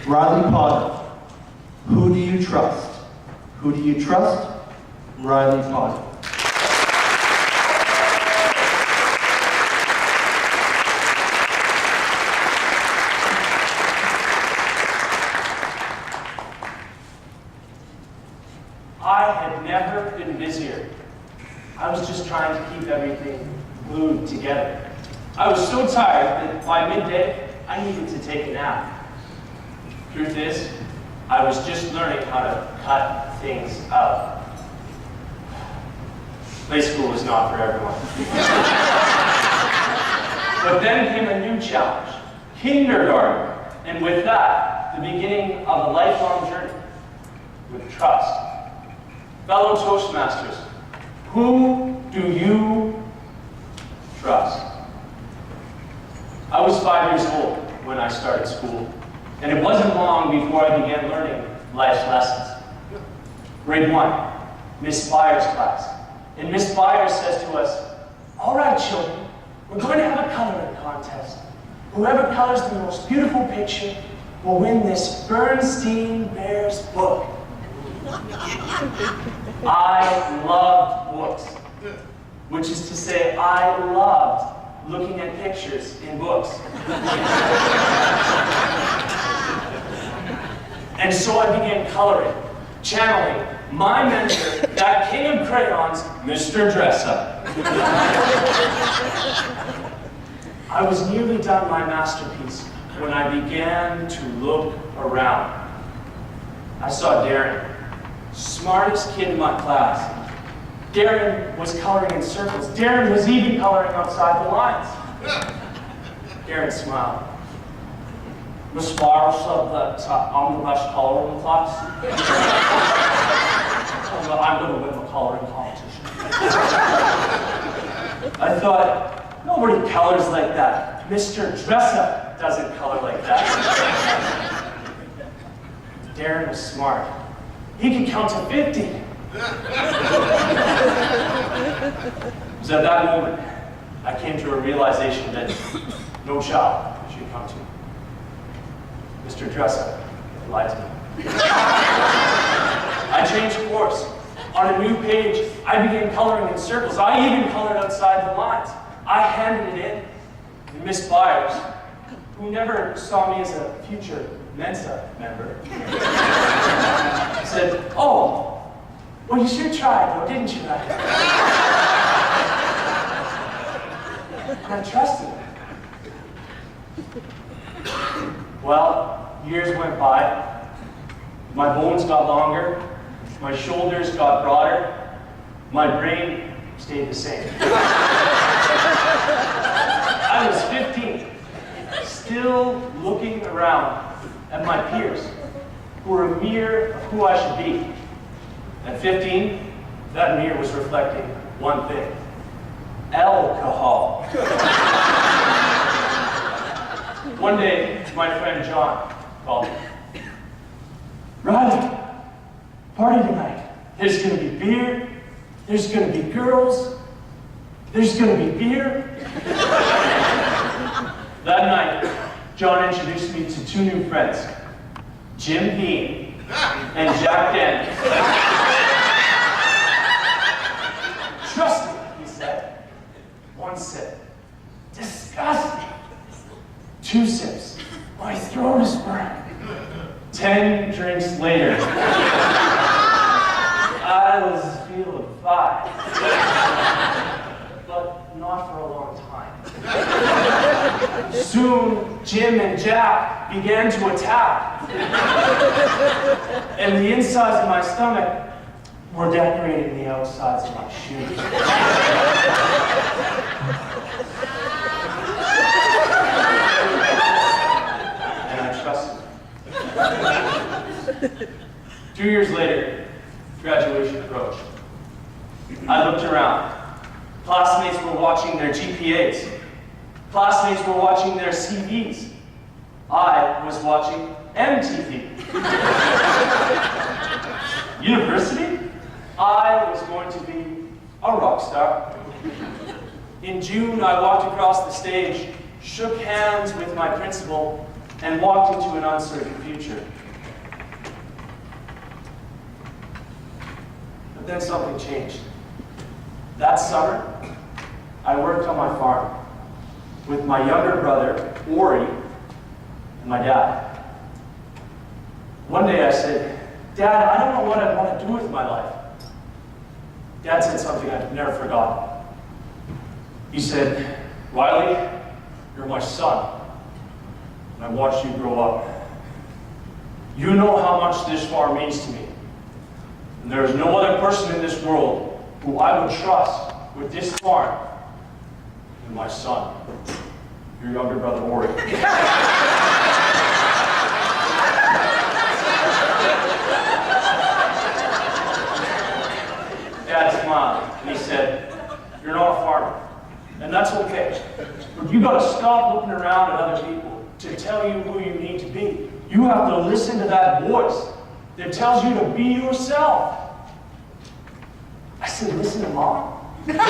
Riley Potter. Who do you trust? Who do you trust? Riley Potter. I had never been busier. I was just trying to keep everything glued together. I was so tired that by midday, I needed to take a nap. Truth is, I was just learning how to cut things out. Play school was not for everyone. But then came a new challenge, kindergarten. And with that, the beginning of a lifelong journey with trust. Fellow Toastmasters, who do you trust? I was 5 years old when I started school, and it wasn't long before I began learning life's lessons. Grade 1, Miss Byers' class. And Miss Byers says to us, "All right, children, we're going to have a coloring contest. Whoever colors the most beautiful picture will win this Bernstein Bears book." I loved books, which is to say, I loved looking at pictures in books. And so I began coloring, channeling my mentor, that king of crayons, Mr. Dressup. I was nearly done my masterpiece when I began to look around. I saw Darren, smartest kid in my class. Darren was coloring in circles. Darren was even coloring outside the lines. Darren smiled. Miss Byers said that I'm the best colorer in the class. I'm going to win the coloring competition. I thought, nobody colors like that. Mr. Dressup doesn't color like that. Darren was smart. He could count to 50. It was at that moment I came to a realization that no child should come to me. Mr. Dressup lied to me. I changed course. On a new page, I began coloring in circles. I even colored outside the lines. I handed it in. And Miss Byers, who never saw me as a future Mensa member, said, "Oh, well, you sure tried, though, didn't you?" And I trusted her. Well, years went by. My bones got longer. My shoulders got broader. My brain stayed the same. I was 15, still looking around at my peers, who were a mirror of who I should be. At 15, that mirror was reflecting one thing: alcohol. One day, my friend John called me. "Riley, party tonight. There's going to be beer, there's going to be girls, there's going to be beer." That night, John introduced me to two new friends, Jim Beam and Jack Dent. "Trust me," he said. One sip. "Disgusting." 2 sips. "My throat is burned." 10 drinks later, I was feeling fine. But not for a long time. Soon, Jim and Jack began to attack. And the insides of my stomach were decorating the outsides of my shoes. And I trusted them. 2 years later, graduation approached. I looked around. Classmates were watching their GPAs. Classmates were watching their CVs. I was watching MTV. University? I was going to be a rock star. In June, I walked across the stage, shook hands with my principal, and walked into an uncertain future. But then something changed. That summer, I worked on my farm with my younger brother, Ori, and my dad. One day I said, "Dad, I don't know what I want to do with my life." Dad said something I've never forgotten. He said, "Riley, you're my son, and I watched you grow up. You know how much this farm means to me. And there is no other person in this world who I would trust with this farm than my son, your younger brother, Ori." Dad smiled, and he said, "You're not a farmer, and that's okay. But you gotta stop looking around at other people to tell you who you need to be. You have to listen to that voice that tells you to be yourself." I said, "Listen to Mom?" He shook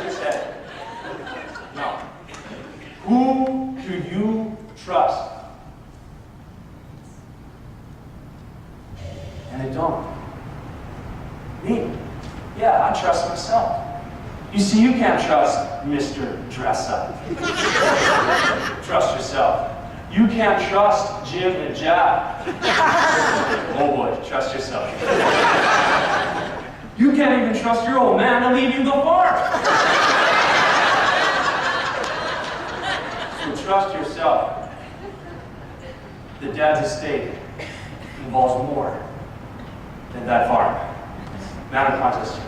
his head. "No. Who do you trust?" And it dawned. Me. Yeah, I trust myself. You see, you can't trust Mr. Dress Up. Trust yourself. You can't trust Jim and Jack. Oh boy, trust yourself. You can't even trust your old man to leave you the farm. So trust yourself. The Dad's estate involves more than that farm. Mountain contest.